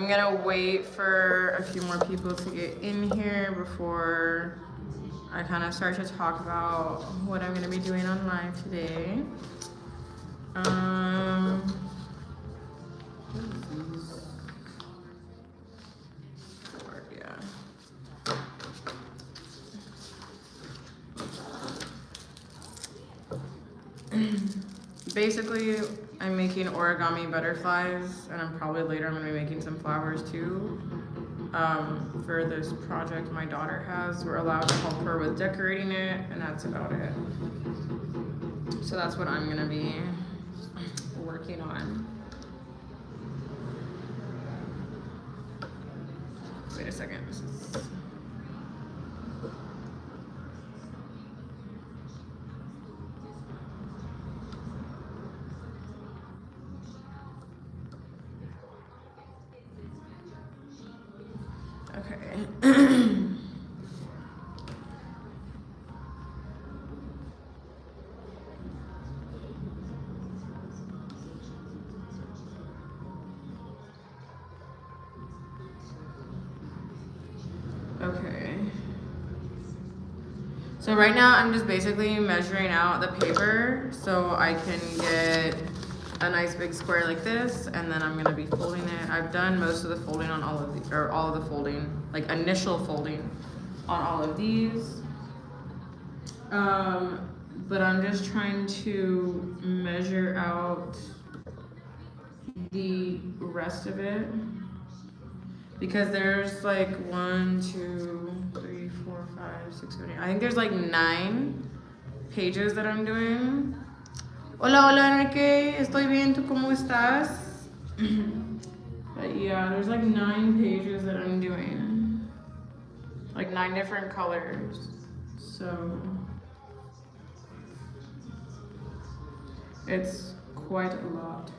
I'm gonna wait for a few more people to get in here before I kind of start to talk about what I'm gonna be doing on live today. Basically, I'm making origami butterflies, and I'm probably later I'm gonna be making some flowers too. For this project my daughter has, we're allowed to help her with decorating it, and that's about it. So that's what I'm gonna be working on. Wait a second. Okay. So right now I'm just basically measuring out the paper so I can get a nice big square like this, and then I'm gonna be folding it. I've done most of the folding on all of the, or all of the folding, like initial folding on all of these. But I'm just trying to measure out the rest of it, because there's like 1, 2, 3, 4, 5, 6, 7, 8. I think there's like 9 pages that I'm doing. Hola, hola Enrique, estoy bien, ¿tú cómo estás? But yeah, there's like 9 pages that I'm doing. Like 9 different colors. So it's quite a lot.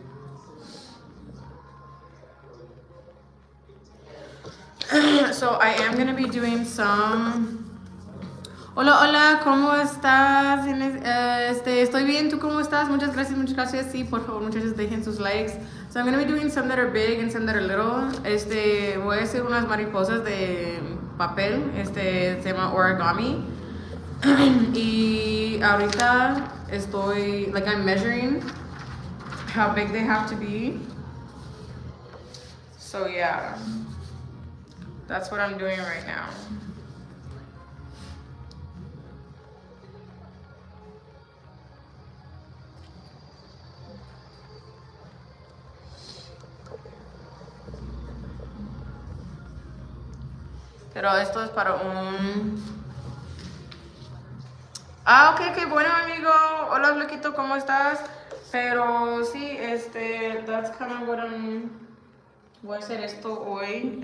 So I am going to be doing some... Hola, hola, ¿cómo estás? Estoy bien, ¿tú cómo estás? Muchas gracias, muchas gracias. Sí, por favor, muchachos, dejen sus likes. So I'm going to be doing some that are big and some that are little. Voy a hacer unas mariposas de papel. Se llama Origami. Y ahorita estoy, like, I'm measuring how big they have to be. So yeah, that's what I'm doing right now. Pero esto es para un... Ah, ok, qué bueno, amigo. Hola, Bloquito, ¿cómo estás? Pero sí, that's kind of what voy a hacer esto hoy.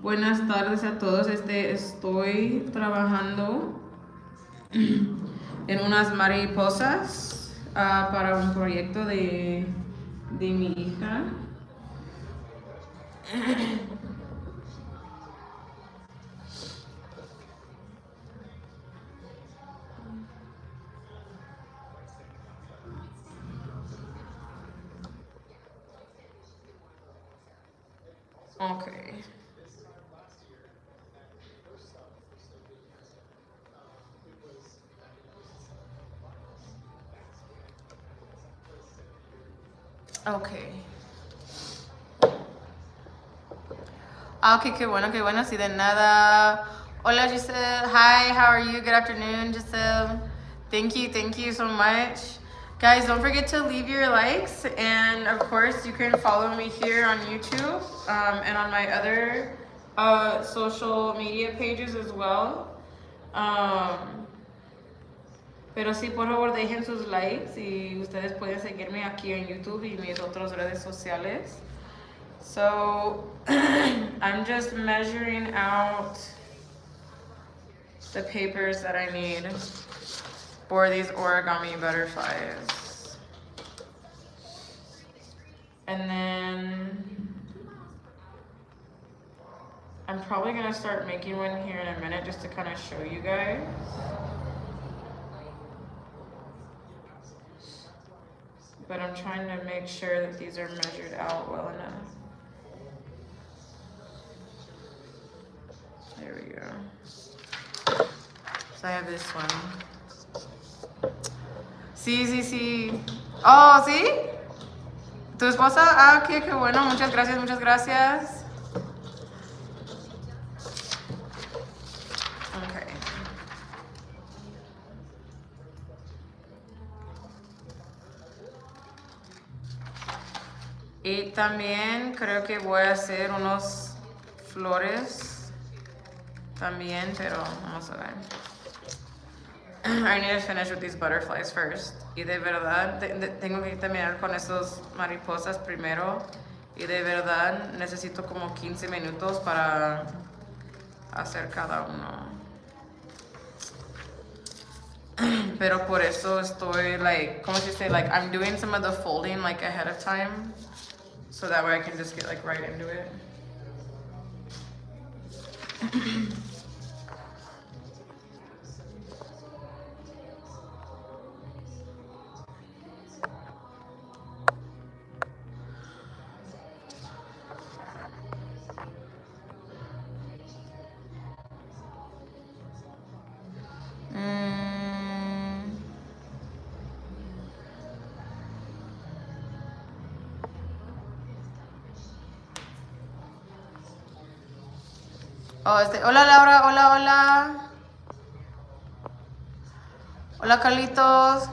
Buenas tardes a todos. Estoy trabajando en unas mariposas para un proyecto de mi hija. Okay. Okay. Okay, qué bueno, sí, de nada. Hola, Giselle. Hi, how are you? Good afternoon, Giselle. Thank you so much. Guys, don't forget to leave your likes, and of course, you can follow me here on YouTube and on my other social media pages as well. Pero sí, por favor, dejen sus likes y ustedes pueden seguirme aquí en YouTube y mis otras redes sociales. So, I'm just measuring out the papers that I need for these origami butterflies. And then I'm probably gonna start making one here in a minute just to kind of show you guys. But I'm trying to make sure that these are measured out well enough. There we go. So I have this one. Sí. Oh, ¿sí? ¿Tu esposa? Ah, ok, qué bueno. Muchas gracias. Okay. Y también creo que voy a hacer unos flores también, pero vamos a ver. I need to finish with these butterflies first. Y de verdad, tengo que terminar con esos mariposas primero. Y de verdad, necesito como 15 minutos para hacer cada uno. Pero por eso estoy like, ¿cómo se dice? Like, I'm doing some of the folding like ahead of time. So that way I can just get like right into it. Oh, hola Laura, hola. Hola Carlitos.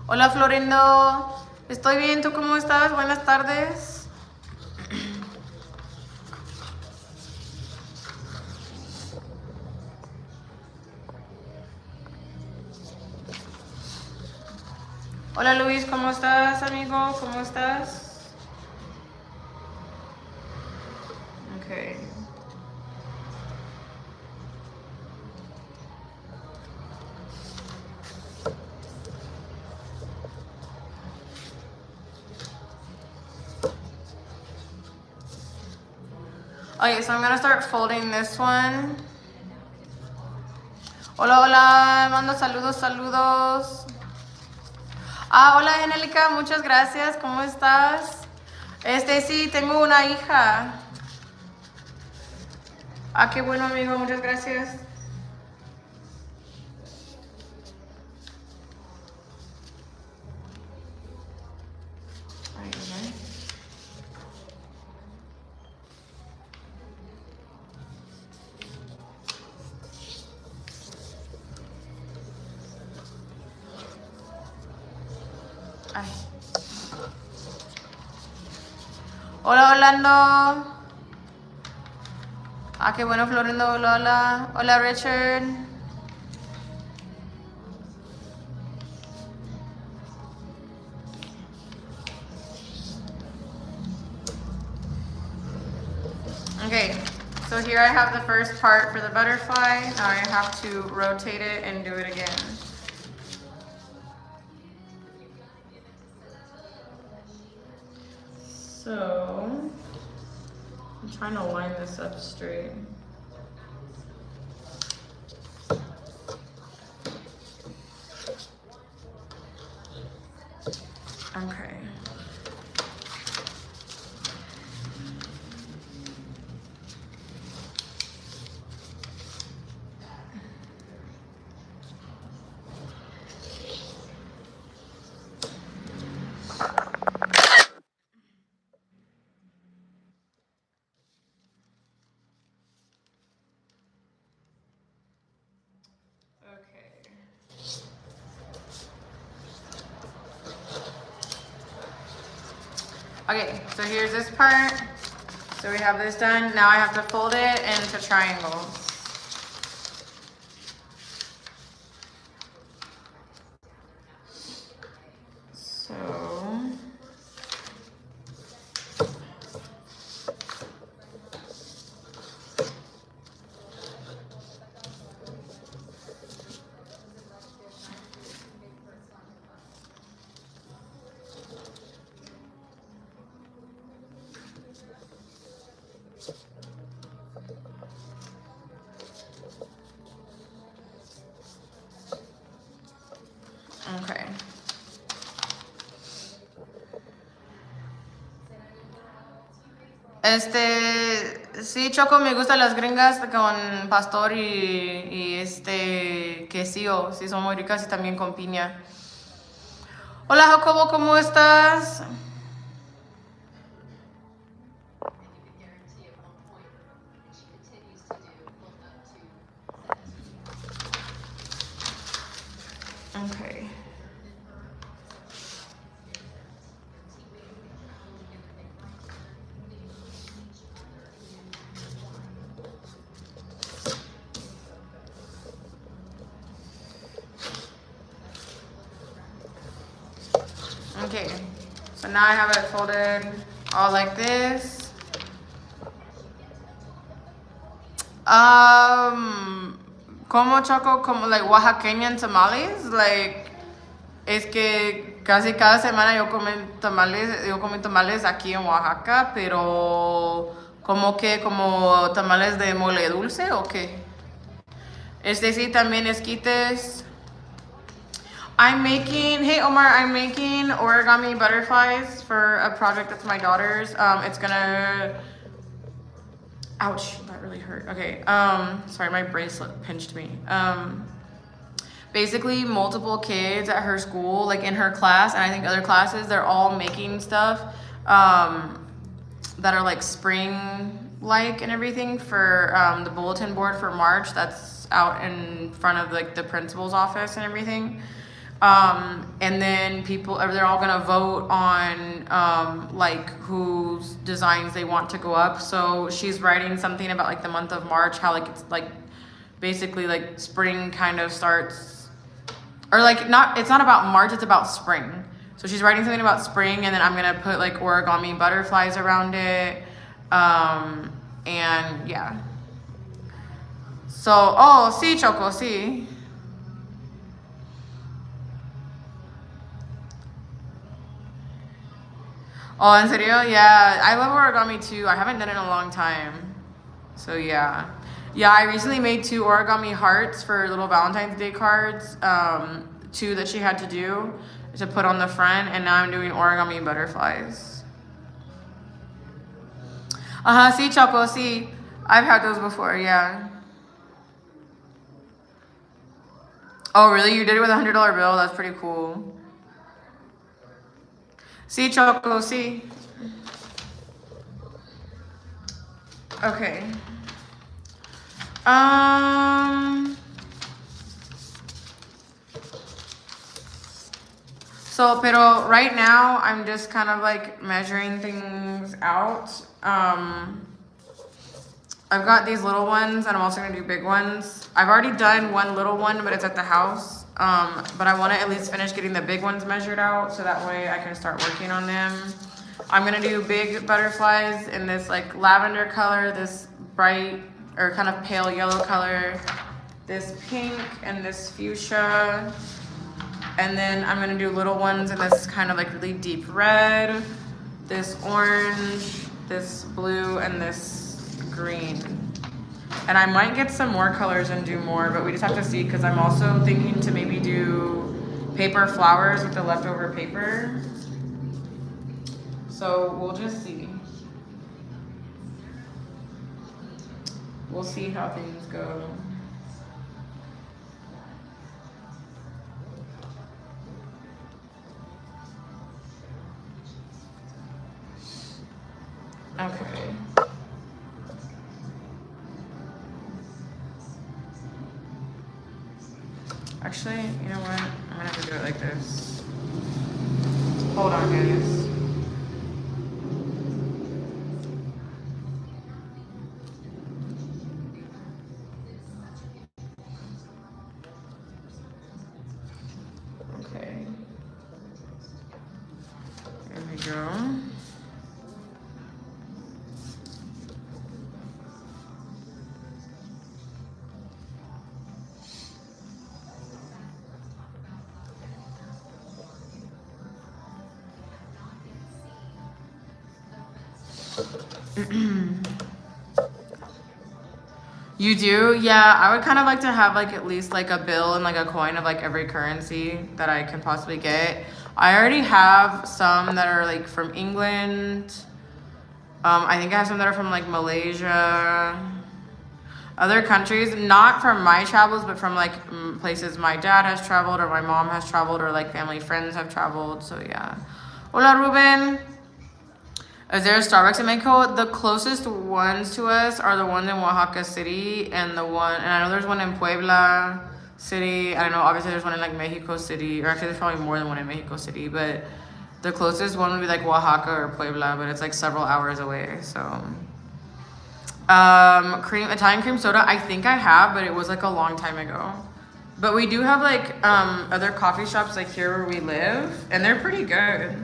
Hola Florindo. Estoy bien, ¿tú cómo estás? Buenas tardes. Hola Luis, ¿cómo estás, amigo? ¿Cómo estás? Okay. Okay, so I'm gonna start folding this one. Hola, mando saludos. Ah, hola Angélica, muchas gracias, ¿cómo estás? Sí, tengo una hija. Ah, qué bueno amigo, muchas gracias. Ay. Hola Orlando. Ah, qué bueno Florindo, hola. Hola Richard. Okay, so here I have the first part for the butterfly. Now I have to rotate it and do it again. So, I'm trying to line this up straight. Okay. Okay, so here's this part. So we have this done. Now I have to fold it into triangles. Sí, Choco, me gustan las gringas con pastor y quesillo. Sí, son muy ricas y también con piña. Hola, Jacobo, ¿cómo estás? Okay. Okay, so now I have it folded all like this. Como Choco, como like Oaxaqueñan tamales, like es que casi cada semana yo comí tamales aquí en Oaxaca, pero como tamales de mole dulce o qué. Sí también esquites. Hey Omar, I'm making origami butterflies for a project that's my daughter's. It's gonna, ouch, that really hurt. Okay, sorry, my bracelet pinched me. Basically multiple kids at her school, like in her class, and I think other classes, they're all making stuff that are like spring-like and everything for the bulletin board for March. That's out in front of like the principal's office and everything. And then they're all gonna vote on like whose designs they want to go up. So she's writing something about like the month of March, how like it's like basically like spring kind of starts, or like it's not about March, it's about spring. So she's writing something about spring, and then I'm gonna put like origami butterflies around it. And yeah. So, sí, Choco, sí. Oh, en serio? Yeah, I love origami too. I haven't done it in a long time. So yeah. Yeah, I recently made 2 origami hearts for little Valentine's Day cards. 2 that she had to do to put on the front, and now I'm doing origami butterflies. Sí, Choco, sí. I've had those before, yeah. Oh, really? You did it with a $100 bill? That's pretty cool. Sí, Choco, sí. Okay. Pero right now I'm just kind of like measuring things out. I've got these little ones, and I'm also gonna do big ones. I've already done one little one, but it's at the house. But I want to at least finish getting the big ones measured out, so that way I can start working on them. I'm gonna do big butterflies in this like lavender color, this bright or kind of pale yellow color, this pink, and this fuchsia. And then I'm gonna do little ones in this kind of like really deep red, this orange, this blue, and this green. And I might get some more colors and do more, but we just have to see, because I'm also thinking to maybe do paper flowers with the leftover paper. So we'll just see. We'll see how things go. Okay. Actually, you know what? I'm gonna have to do it like this. Hold on, guys. Okay. There we go. You do? Yeah, I would kind of like to have like at least like a bill and like a coin of like every currency that I can possibly get. I already have some that are like from England. I think I have some that are from like Malaysia, other countries, not from my travels, but from like places my dad has traveled or my mom has traveled or like family friends have traveled. So yeah. Hola, Ruben. Is there a Starbucks in Mexico? The closest ones to us are the ones in Oaxaca City and I know there's one in Puebla City. I don't know, obviously there's one in like Mexico City, or actually there's probably more than one in Mexico City, but the closest one would be like Oaxaca or Puebla, but it's like several hours away, so. Italian cream soda, I think I have, but it was like a long time ago. But we do have like other coffee shops like here where we live, and they're pretty good.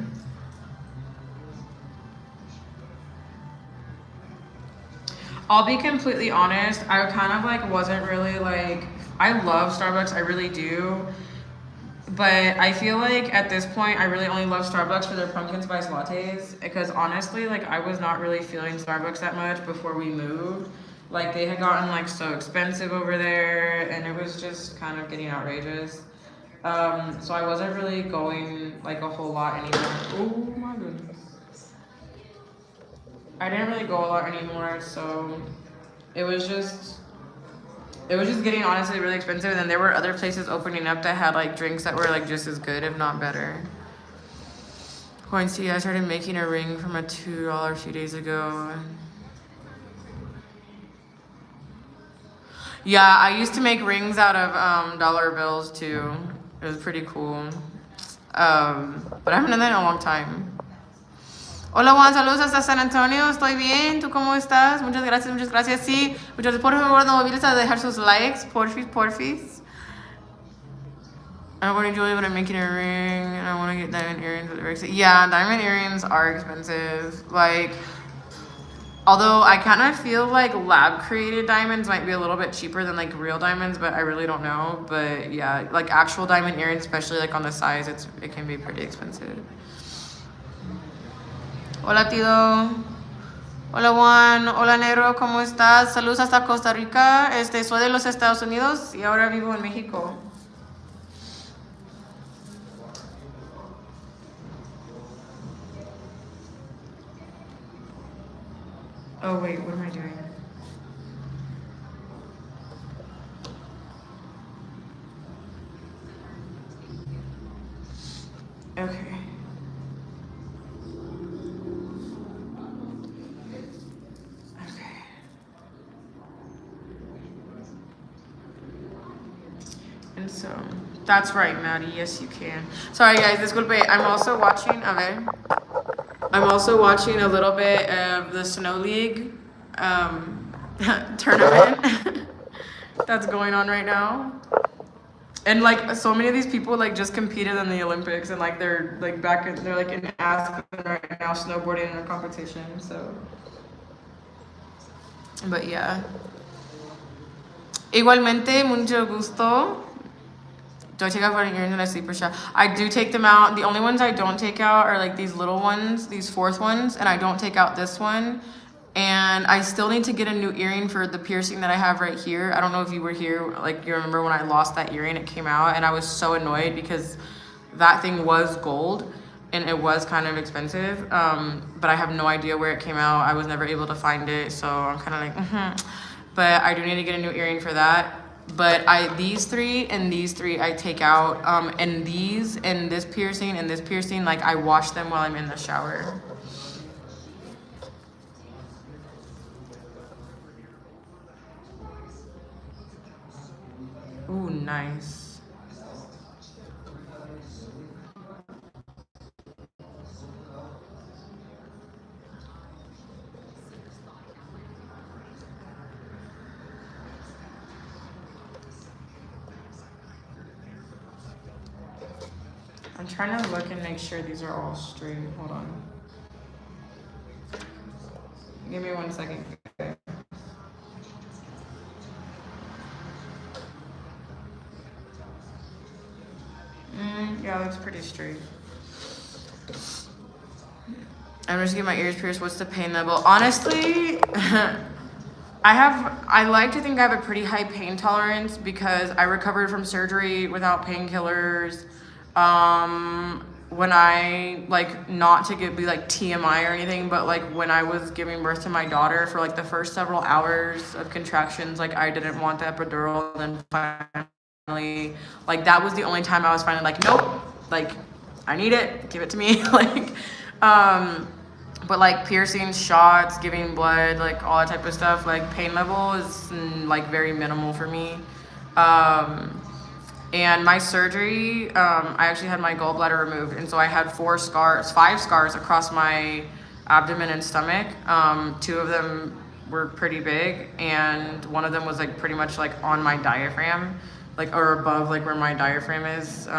I'll be completely honest, I kind of like wasn't really like, I love Starbucks, I really do. But I feel like at this point, I really only love Starbucks for their pumpkin spice lattes. Because honestly, like I was not really feeling Starbucks that much before we moved. Like they had gotten like so expensive over there and it was just kind of getting outrageous. So I wasn't really going like a whole lot anymore. Oh my goodness. I didn't really go a lot anymore, so it was just getting honestly really expensive. And then there were other places opening up that had like drinks that were like just as good, if not better. Quincy, I started making a ring from a $2 a few days ago. Yeah, I used to make rings out of dollar bills too. It was pretty cool. But I haven't done that in a long time. Hola Juan, saludos hasta San Antonio, estoy bien, ¿tú cómo estás? Muchas gracias, sí, muchas por favor no olvides a dejar sus likes, porfis. I'm going to Julie, but I'm making a ring, and I want to get diamond earrings with the yeah, diamond earrings are expensive, like, although I kind of feel like lab-created diamonds might be a little bit cheaper than like real diamonds, but I really don't know, but yeah, like actual diamond earrings, especially like on the size, it can be pretty expensive. Hola, Tido. Hola, Juan. Hola, Negro. ¿Cómo estás? Saludos hasta Costa Rica. Soy de los Estados Unidos y ahora vivo en México. Oh, wait. What am I doing? Okay. So that's right, Maddie. Yes, you can. Sorry, guys. Disculpe. I'm also watching a little bit of the Snow League tournament that's going on right now. And like so many of these people like just competed in the Olympics and like they're like they're like in Aspen right now snowboarding in a competition. So, but yeah. Igualmente, mucho gusto. Don't take out wedding earrings in a sleeper shop. I do take them out. The only ones I don't take out are like these little ones, these fourth ones, and I don't take out this one. And I still need to get a new earring for the piercing that I have right here. I don't know if you were here, like you remember when I lost that earring, it came out, and I was so annoyed because that thing was gold and it was kind of expensive. But I have no idea where it came out. I was never able to find it, so I'm kind of like, But I do need to get a new earring for that. But these three and these three I take out, and these and this piercing, like I wash them while I'm in the shower. Ooh, nice. I'm trying to look and make sure these are all straight. Hold on. Give me 1 second. Yeah, that's pretty straight. I'm just getting my ears pierced. What's the pain level? Honestly, I like to think I have a pretty high pain tolerance because I recovered from surgery without painkillers. when I, like, not to be like TMI or anything, but like when I was giving birth to my daughter, for like the first several hours of contractions, like I didn't want the epidural, and then finally, like that was the only time I was finally like, nope, like I need it, give it to me. Like, but like piercings, shots, giving blood, like all that type of stuff, like pain level is like very minimal for me. And my surgery, I actually had my gallbladder removed, and so I had 5 scars across my abdomen and stomach. 2 of them were pretty big, and one of them was like pretty much like on my diaphragm, like, or above like where my diaphragm is.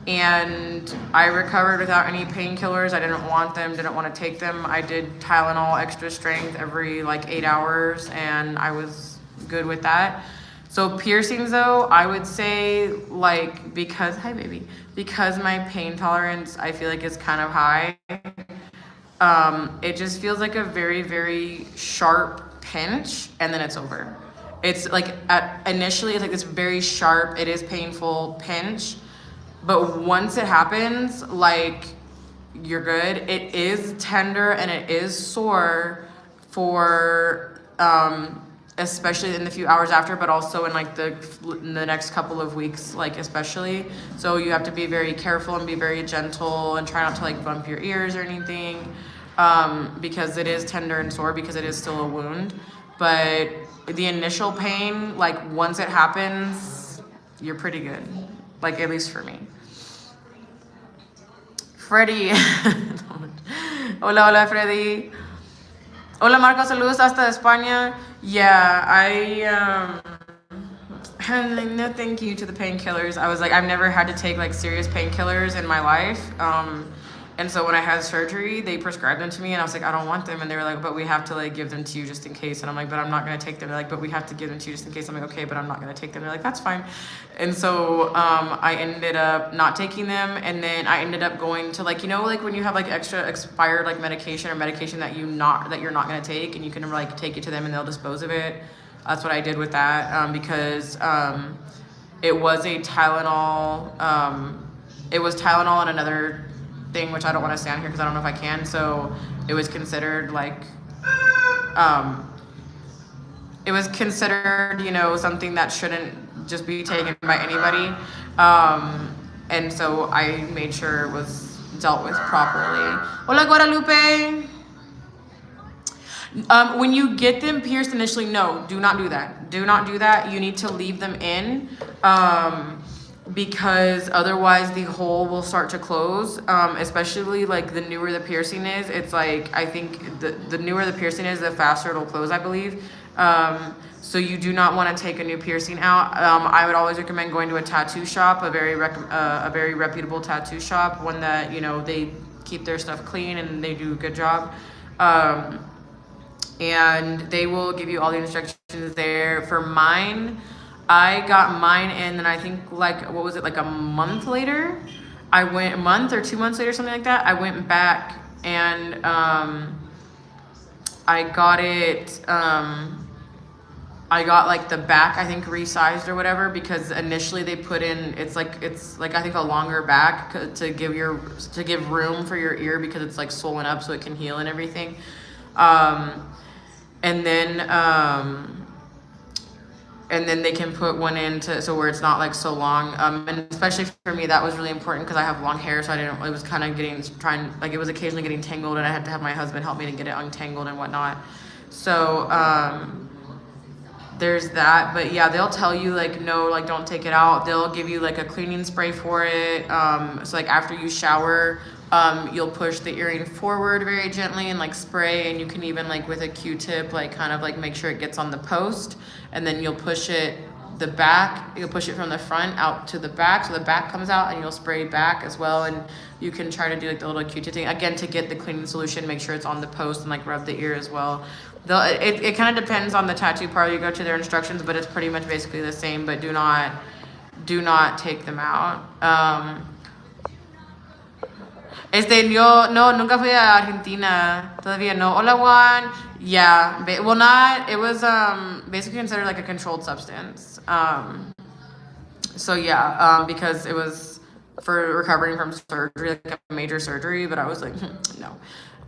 And I recovered without any painkillers. I didn't want them, didn't want to take them. I did Tylenol extra strength every like 8 hours, and I was good with that. So piercings though, I would say, like, because my pain tolerance, I feel like, is kind of high, it just feels like a very, very sharp pinch, and then it's over. It's like, initially it's like this very sharp, it is painful pinch, but once it happens, like, you're good. It is tender and it is sore for, especially in the few hours after, but also in like the next couple of weeks, like especially. So you have to be very careful and be very gentle and try not to like bump your ears or anything, because it is tender and sore, because it is still a wound. But the initial pain, like once it happens, you're pretty good, like at least for me. Freddie. Hola Freddie. Hola Marco, saludos hasta España. Yeah, no thank you to the painkillers. I was like, I've never had to take like serious painkillers in my life. And so when I had surgery, they prescribed them to me, and I was like, I don't want them. And they were like, but we have to like give them to you just in case. And I'm like, but I'm not gonna take them. They're like, but we have to give them to you just in case. I'm like, okay, but I'm not gonna take them. They're like, that's fine. And so I ended up not taking them, and then I ended up going to like, you know, like when you have like extra expired like medication or medication that you're not gonna take, and you can like take it to them and they'll dispose of it. That's what I did with that, because it was a Tylenol. It was Tylenol and another thing, which I don't want to say on here because I don't know if I can. So it was considered like, it was considered, you know, something that shouldn't just be taken by anybody. And so I made sure it was dealt with properly. Hola Guadalupe. When you get them pierced initially, no, do not do that. Do not do that. You need to leave them in, because otherwise the hole will start to close, especially like the newer the piercing is. It's like, I think the newer the piercing is, the faster it'll close, I believe. So you do not want to take a new piercing out. I would always recommend going to a tattoo shop, a very reputable tattoo shop, one that, you know, they keep their stuff clean and they do a good job. And they will give you all the instructions there. For mine, I got mine in, and I think like, what was it, like a month later? A month or 2 months later, something like that. I went back and I got it, I got like the back, I think, resized or whatever, because initially they put in, it's like I think a longer back to give room for your ear, because it's like swollen up so it can heal and everything. And then they can put one in so where it's not like so long. And especially for me, that was really important because I have long hair, so it was kind of it was occasionally getting tangled, and I had to have my husband help me to get it untangled and whatnot. So there's that. But yeah, they'll tell you like, no, like don't take it out. They'll give you like a cleaning spray for it. So like after you shower, you'll push the earring forward very gently and like spray, and you can even like with a Q-tip like kind of like make sure it gets on the post, and then you'll push it you'll push it from the front out to the back, so the back comes out, and you'll spray back as well. And you can try to do like the little Q-tip thing again to get the cleaning solution, make sure it's on the post, and like rub the ear as well. It kind of depends on the tattoo parlor you go to, their instructions, but it's pretty much basically the same. But do not take them out. Yo nunca fui a Argentina, todavía no. Hola Juan. Yeah, it was basically considered like a controlled substance. So yeah, because it was for recovering from surgery, like a major surgery, but I was like, no.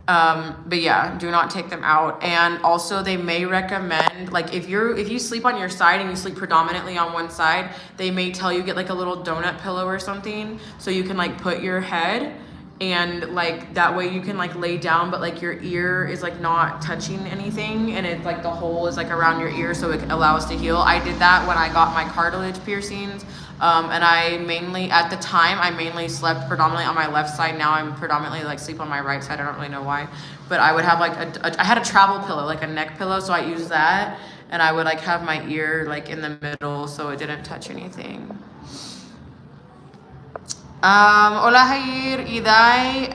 But yeah, do not take them out. And also they may recommend, like if you sleep on your side and you sleep predominantly on one side, they may tell you get like a little donut pillow or something so you can like put your head, and like that way you can like lay down, but like your ear is like not touching anything, and it's like the hole is like around your ear, so it allows to heal. I did that when I got my cartilage piercings. And I mainly slept predominantly on my left side. Now I'm predominantly like sleep on my right side. I don't really know why, but I would have like I had a travel pillow, like a neck pillow, so I used that, and I would like have my ear like in the middle so it didn't touch anything. Hola Jair y Dai.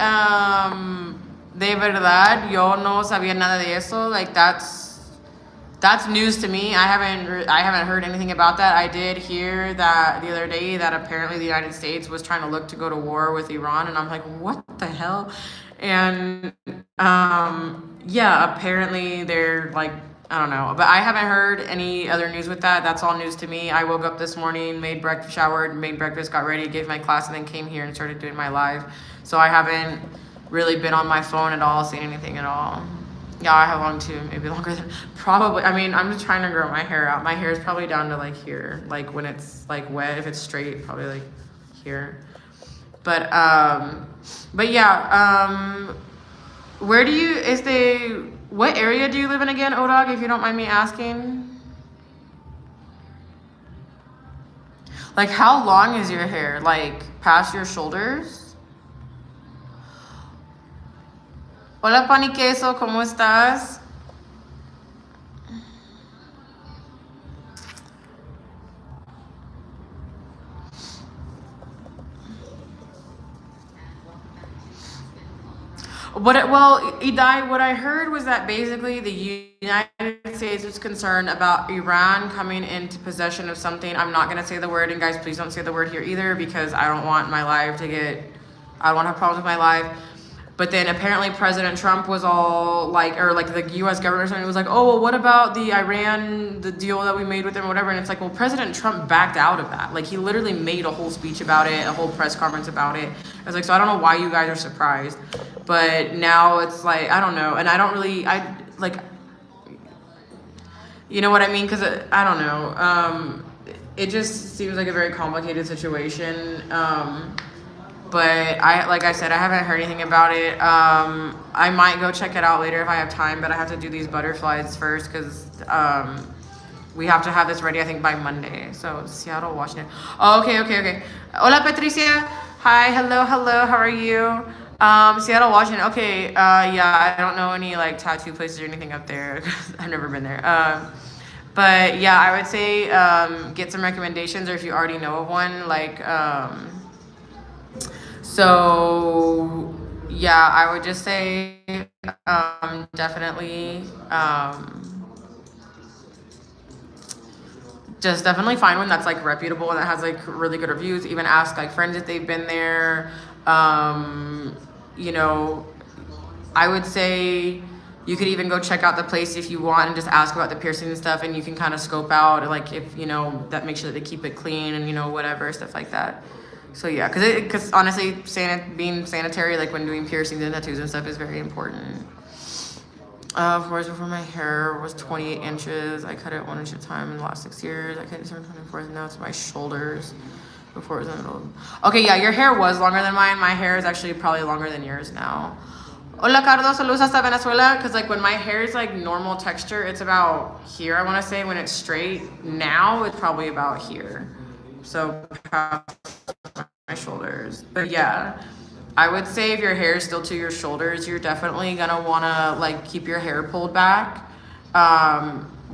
De verdad, yo no sabía nada de eso. Like that's news to me. I haven't heard anything about that. I did hear that the other day that apparently the United States was trying to look to go to war with Iran, and I'm like, what the hell? And yeah, apparently they're like, I don't know, but I haven't heard any other news with that. That's all news to me. I woke up this morning, showered, made breakfast, got ready, gave my class, and then came here and started doing my live. So I haven't really been on my phone at all, seen anything at all. Yeah, I have long too, maybe longer than, probably, I mean, I'm just trying to grow my hair out. My hair is probably down to like here, like when it's like wet. If it's straight, probably like here. But yeah, what area do you live in again, Odog, if you don't mind me asking? Like, how long is your hair? Like, past your shoulders? Hola, Pani Queso, ¿cómo estás? Idai, what I heard was that basically the United States was concerned about Iran coming into possession of something. I'm not going to say the word, and guys, please don't say the word here either, because I don't want to have problems with my live. But then apparently President Trump was all like, or like the U.S. government or something was like, oh, well, what about the deal that we made with them or whatever? And it's like, well, President Trump backed out of that. Like, he literally made a whole speech about it, a whole press conference about it. I was like, so I don't know why you guys are surprised. But now it's like, I don't know. And you know what I mean? Because I don't know. It just seems like a very complicated situation. But like I said, I haven't heard anything about it. I might go check it out later if I have time, but I have to do these butterflies first because we have to have this ready, I think, by Monday. So Seattle, Washington. Oh, okay. Hola, Patricia. Hi, hello. How are you? Seattle, Washington. Okay. Yeah, I don't know any like tattoo places or anything up there. I've never been there. But yeah, I would say get some recommendations, or if you already know of one, like. So yeah, I would just say definitely find one that's like reputable and that has like really good reviews. Even ask like friends if they've been there. You know, I would say you could even go check out the place if you want and just ask about the piercing and stuff, and you can kind of scope out like if you know that, make sure that they keep it clean and you know whatever stuff like that. So yeah, because honestly, being sanitary, like when doing piercings and tattoos and stuff, is very important. Of course, before my hair was 28 inches, I cut it 1 inch at a time in the last 6 years. I cut it 24, and now it's my shoulders. Before it was in the middle. Okay, yeah, your hair was longer than mine. My hair is actually probably longer than yours now. Hola, Carlos, saludos hasta Venezuela. Because like when my hair is like normal texture, it's about here, I want to say. When it's straight, now it's probably about here. So past my shoulders. But yeah, I would say if your hair is still to your shoulders, you're definitely gonna wanna like keep your hair pulled back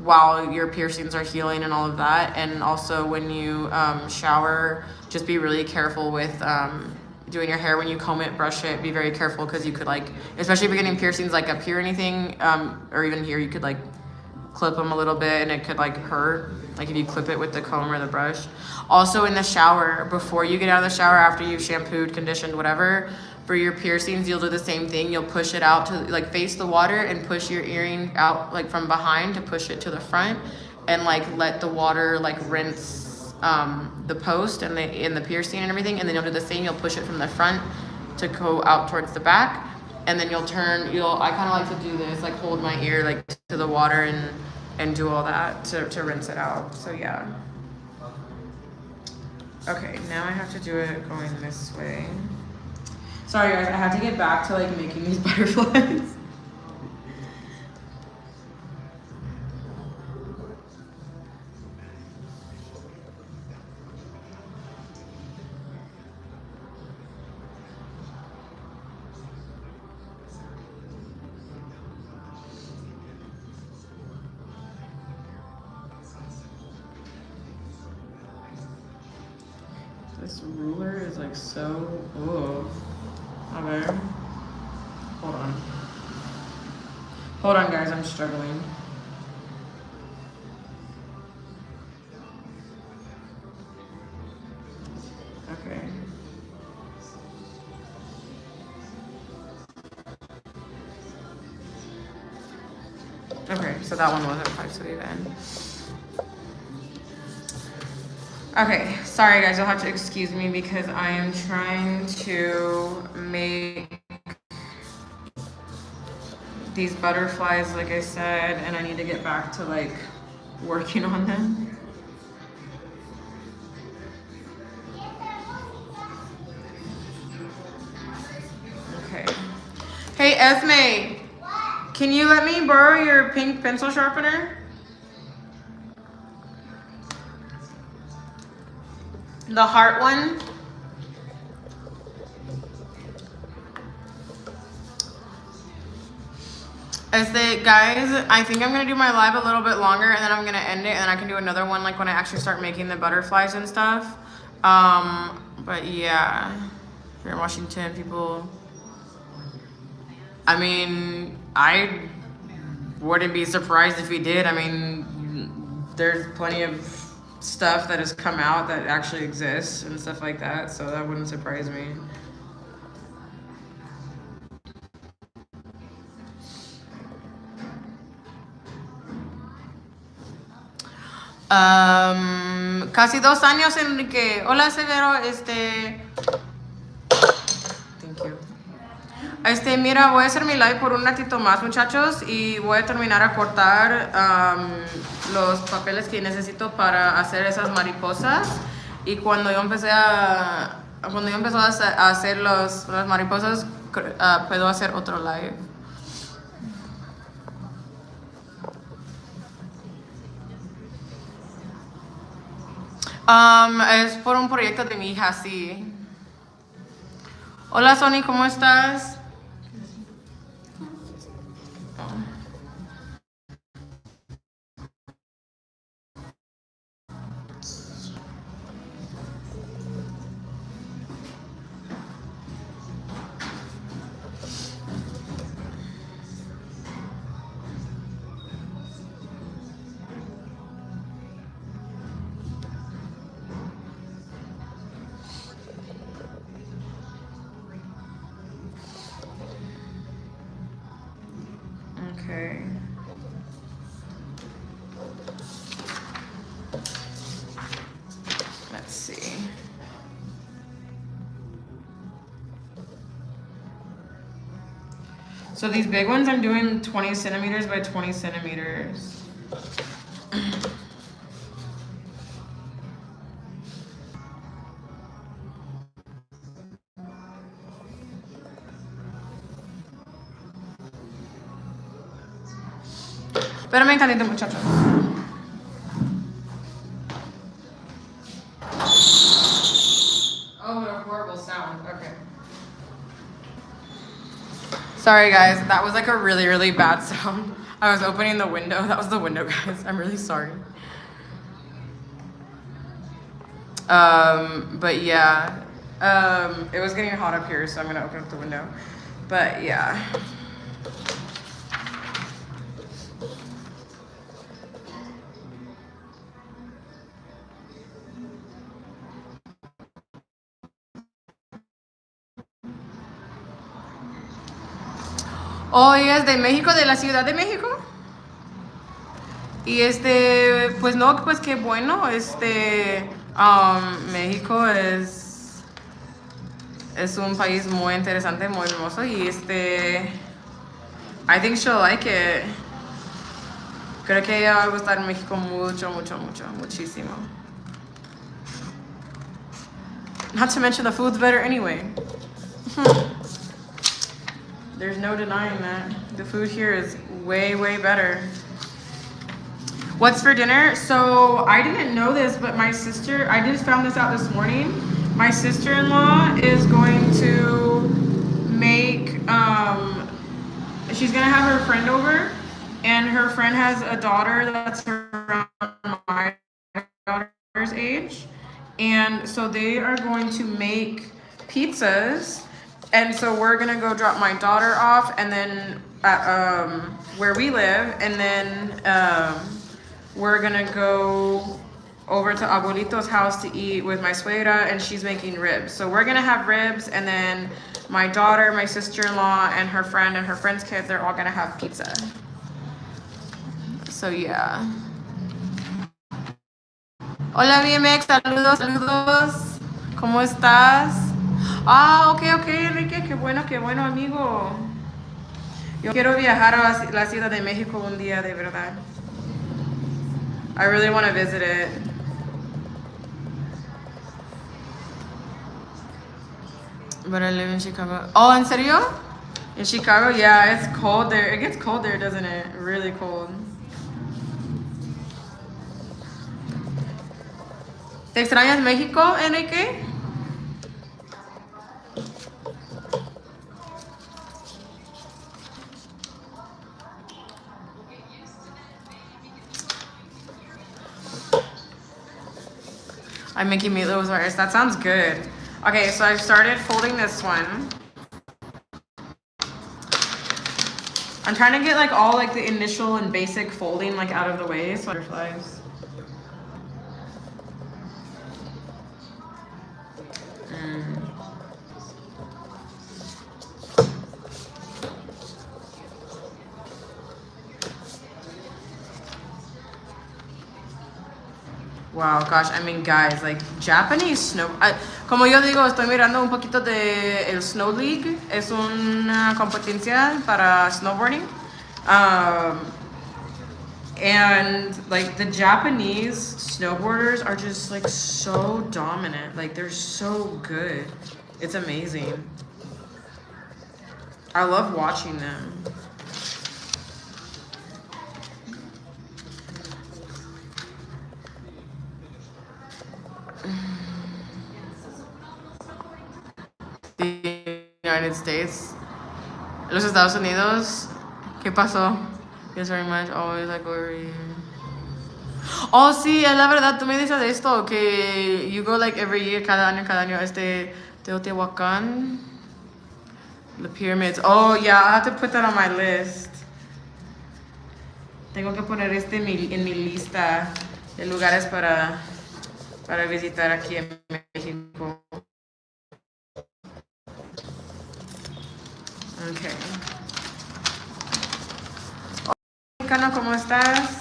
while your piercings are healing and all of that. And also when you shower, just be really careful with doing your hair. When you comb it, brush it, be very careful, because you could like, especially if you're getting piercings like up here or anything, or even here, you could like clip them a little bit and it could like hurt, like if you clip it with the comb or the brush. Also in the shower, before you get out of the shower, after you've shampooed, conditioned, whatever, for your piercings, you'll do the same thing. You'll push it out to like face the water and push your earring out like from behind to push it to the front, and like let the water like rinse the post and the piercing and everything, and then you'll do the same. You'll push it from the front to go out towards the back, and then you'll turn. I kind of like to do this, like hold my ear like to the water and do all that to rinse it out. So yeah. Okay, now I have to do it going this way. Sorry guys, I had to get back to like making these butterflies. This ruler is like so, okay. Hold on guys, I'm struggling. Okay. Okay, so that one wasn't quite so even. Okay, sorry guys, you'll have to excuse me because I am trying to make these butterflies, like I said, and I need to get back to like working on them. Okay. Hey Esme, can you let me borrow your pink pencil sharpener? The heart one. Guys, I think I'm gonna do my live a little bit longer and then I'm gonna end it and then I can do another one like when I actually start making the butterflies and stuff. But yeah, here in Washington, people, I mean, I wouldn't be surprised if he did. I mean, there's plenty of stuff that has come out that actually exists and stuff like that, so that wouldn't surprise me. Casi 2 años, Enrique. Hola, Severo. Thank you. Mira, voy a hacer mi live por un ratito más, muchachos, y voy a terminar a cortar los papeles que necesito para hacer esas mariposas. Y cuando yo empecé a hacer las mariposas, puedo hacer otro live. Es por un proyecto de mi hija, sí. Hola, Sony, ¿cómo estás? Okay. Let's see. So these big ones, I'm doing 20 centimeters by 20 centimeters. Espérame tantito, muchachos. Oh, what a horrible sound. Okay. Sorry, guys. That was like a really, really bad sound. I was opening the window. That was the window, guys. I'm really sorry. But yeah. It was getting hot up here, so I'm gonna open up the window. But yeah. Oh, ella es de México, de la Ciudad de México. Y pues no, pues qué bueno, México es un país muy interesante, muy hermoso y I think she'll like it. Creo que ella va a gustar México mucho, mucho, mucho, muchísimo. Not to mention the food's better anyway. There's no denying that. The food here is way, way better. What's for dinner? So I didn't know this, but my sister, I just found this out this morning. My sister-in-law is going to make, she's gonna have her friend over, and her friend has a daughter that's around my daughter's age. And so they are going to make pizzas. And so we're gonna go drop my daughter off, and then where we live, and then we're gonna go over to Abuelito's house to eat with my suegra, and she's making ribs. So we're gonna have ribs, and then my daughter, my sister-in-law, and her friend's kids, they're all gonna have pizza. So yeah. Hola BMX, saludos, saludos. ¿Cómo estás? Ah, ok, Enrique, qué bueno, amigo. Yo quiero viajar a la Ciudad de México un día, de verdad. I really want to visit it. But I live in Chicago. Oh, ¿en serio? In Chicago? Yeah, it's cold there. It gets cold there, doesn't it? Really cold. ¿Te extrañas México, Enrique? I'm making meatloaf with rice. That sounds good. Okay, so I've started folding this one. I'm trying to get like all like the initial and basic folding like out of the way. So butterflies. Wow, gosh, I mean, guys, like Japanese snow. Como yo digo, estoy mirando un poquito de el Snow League. Es una competencia para snowboarding. And like the Japanese snowboarders are just like so dominant. Like they're so good. It's amazing. I love watching them. The United States. Los Estados Unidos. ¿Qué pasó? Yes, very much. Always like over here. Oh, sí, es la verdad. Tú me dices de esto, que you go like every year, cada año, Teotihuacan. The pyramids. Oh, yeah, I have to put that on my list. Tengo que poner en mi lista de lugares para visitar aquí en México. Okay. Hola, mexicano, ¿cómo estás?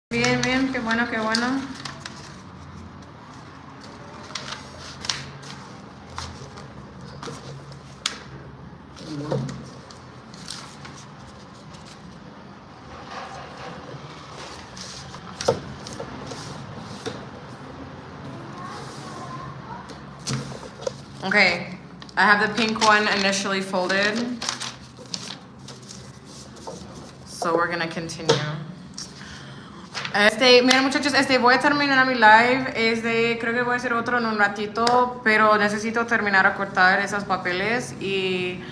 Bien, bien, qué bueno, qué bueno. Okay, I have the pink one initially folded. So we're gonna continue. Miren muchachos, voy a terminar mi live. Creo que voy a hacer otro en un ratito, pero necesito terminar a cortar esos papeles y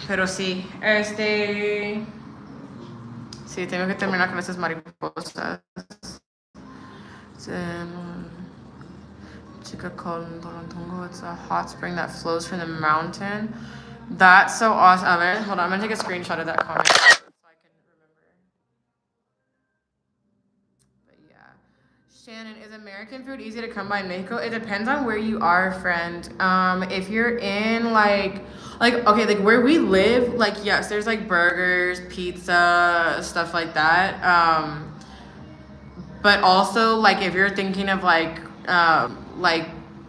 Pero sí, sí, tengo que terminar con esas mariposas. Chica con Torontongo, it's a hot spring that flows from the mountain. That's so awesome. Hold on, I'm gonna take a screenshot of that comment so I can remember. But yeah. Shannon, is American food easy to come by in Mexico? It depends on where you are, friend. If you're in like okay, like where we live, like yes, there's like burgers, pizza, stuff like that. But also like if you're thinking of like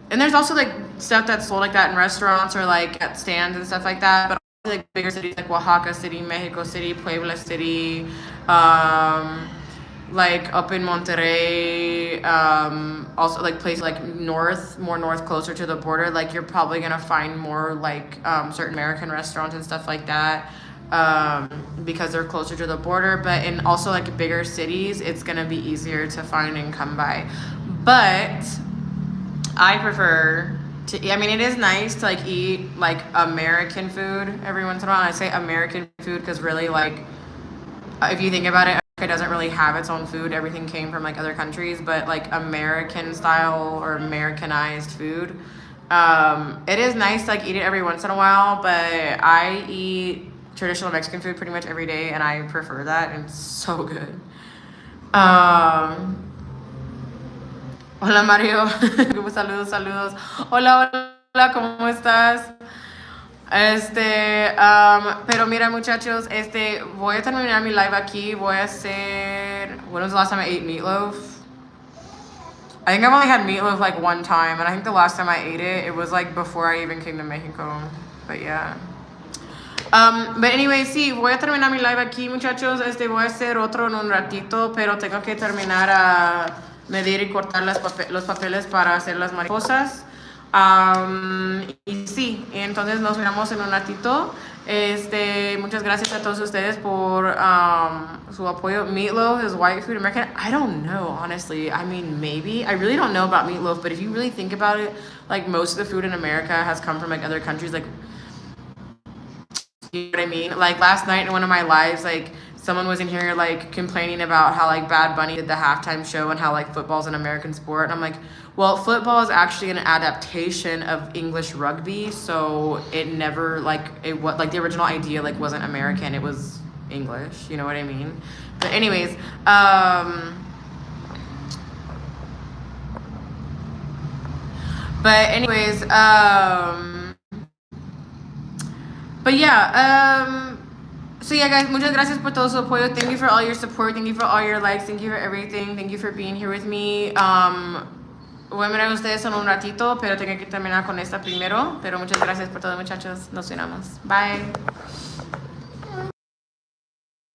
and there's also like stuff that's sold like that in restaurants or like at stands and stuff like that. But also, like bigger cities like Oaxaca City, Mexico City, Puebla City, like up in Monterrey, also like places like more north, closer to the border, like you're probably gonna find more like certain American restaurants and stuff like that, because they're closer to the border. But in also like bigger cities, it's gonna be easier to find and come by. But I prefer to, I mean, it is nice to like eat like American food every once in a while. I say American food because really like if you think about it, it doesn't really have its own food. Everything came from like other countries, but like American style or Americanized food, it is nice to like eat it every once in a while. But I eat traditional Mexican food pretty much every day, and I prefer that, and it's so good. Hola Mario, saludos, saludos. Hola, hola, ¿cómo estás? Pero mira muchachos, voy a terminar mi live aquí. Voy a hacer. When was the last time I ate meatloaf? I think I've only had meatloaf like one time, and I think the last time I ate it, it was like before I even came to Mexico. But yeah. But anyway, sí, voy a terminar mi live aquí, muchachos. Voy a hacer otro en un ratito, pero tengo que terminar a medir y cortar los papeles para hacer las mariposas. Y sí, entonces nos vemos en un ratito. Muchas gracias a todos ustedes por su apoyo. Meatloaf is white food American? I don't know, honestly. I mean, maybe. I really don't know about meatloaf, but if you really think about it, like most of the food in America has come from like other countries, like, you know what I mean? Like last night in one of my lives, like someone was in here like complaining about how like Bad Bunny did the halftime show and how like football's an American sport. And I'm like, well, football is actually an adaptation of English rugby, so it never like the original idea like wasn't American, it was English, you know what I mean? But anyways, but yeah, so yeah guys, muchas gracias por todo su apoyo. Thank you for all your support, thank you for all your likes, thank you for everything, thank you for being here with me. Voy a mirar a ustedes en un ratito, pero tengo que terminar con esta primero. Pero muchas gracias por todo, muchachos. Nos vemos. Bye.